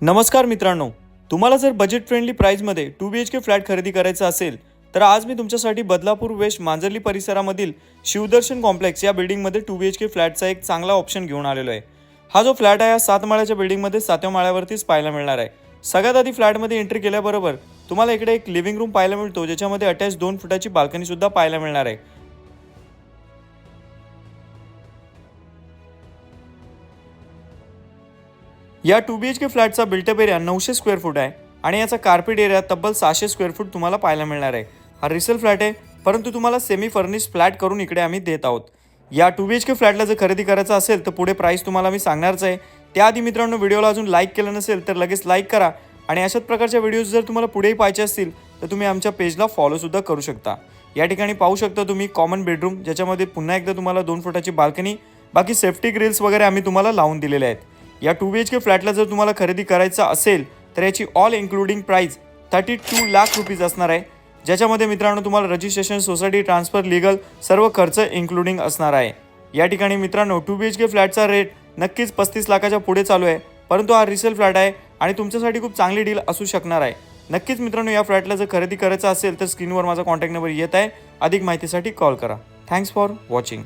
नमस्कार मित्रांनो, तुम्हाला जर बजेट फ्रेंडली प्राईजमध्ये 2BHK फ्लॅट खरेदी करायचा असेल तर आज मी तुमच्यासाठी बदलापूर वेस्ट मांजर्ली परिसरामधील शिवदर्शन कॉम्प्लेक्स या बिल्डिंगमध्ये 2BHK फ्लॅटचा एक चांगला ऑप्शन घेऊन आलेलो आहे। हा जो फ्लॅट आहे 7 माळ्याच्या बिल्डिंगमध्ये 7व्या माळ्यावरतीच पाहायला मिळणार आहे। सगळ्यात आधी फ्लॅटमध्ये एंट्री केल्याबरोबर तुम्हाला इकडे एक लिव्हिंग रूम पाहायला मिळतो, ज्याच्यामध्ये अटॅच 2 फुटाची बाल्कनी सुद्धा पाहायला मिळणार आहे। या 2BHK फ्लॅटचा बिल्टअप एरिया 900 स्क्वेअर फूट आहे आणि याचा कार्पेट एरिया तब्बल 600 स्क्वेअर फूट तुम्हाला पाहायला मिळणार आहे। हा रिसेल फ्लॅट आहे, परंतु तुम्हाला सेमी फर्निश फ्लॅट करून इकडे आम्ही देत आहोत। या 2BHK फ्लॅटला जर खरेदी करायचा असेल तर पुढे प्राइस तुम्हाला मी सांगणारच आहे। त्याआधी मित्रांनो, व्हिडिओला अजून लाईक केलं नसेल तर लगेच लाईक करा आणि अशाच प्रकारच्या व्हिडिओज जर तुम्हाला पुढेही पाहायचे असतील तर तुम्ही आमच्या पेजला फॉलो सुद्धा करू शकता। या ठिकाणी पाहू शकता तुम्ही कॉमन बेडरूम, ज्याच्यामध्ये पुन्हा एकदा तुम्हाला 2 फुटाची बाल्कनी, बाकी सेफ्टी ग्रिल्स वगैरे आम्ही तुम्हाला लावून दिलेले आहेत। या 2BHK फ्लॅटला जर तुम्हाला खरेदी करायचा असेल तर याची all including price 32 lakh rupees असणार आहे, ज्याच्यामध्ये मित्रांनो तुम्हाला रजिस्ट्रेशन, सोसायटी ट्रान्सफर, लीगल सर्व खर्च इन्क्लुडिंग असणार आहे। या ठिकाणी मित्रांनो 2BHK फ्लॅटचा रेट नक्कीच 35 लाखाच्या पुढे चालू आहे, परंतु हा रिसेल फ्लॅट आहे आणि तुमच्यासाठी खूप चांगली डील असू शकणार आहे। नक्कीच मित्रांनो, या फ्लॅटला जर खरेदी करायचा असेल तर स्क्रीनवर माझा कॉन्टॅक्ट नंबर येत आहे, अधिक माहितीसाठी कॉल करा। Thanks for watching.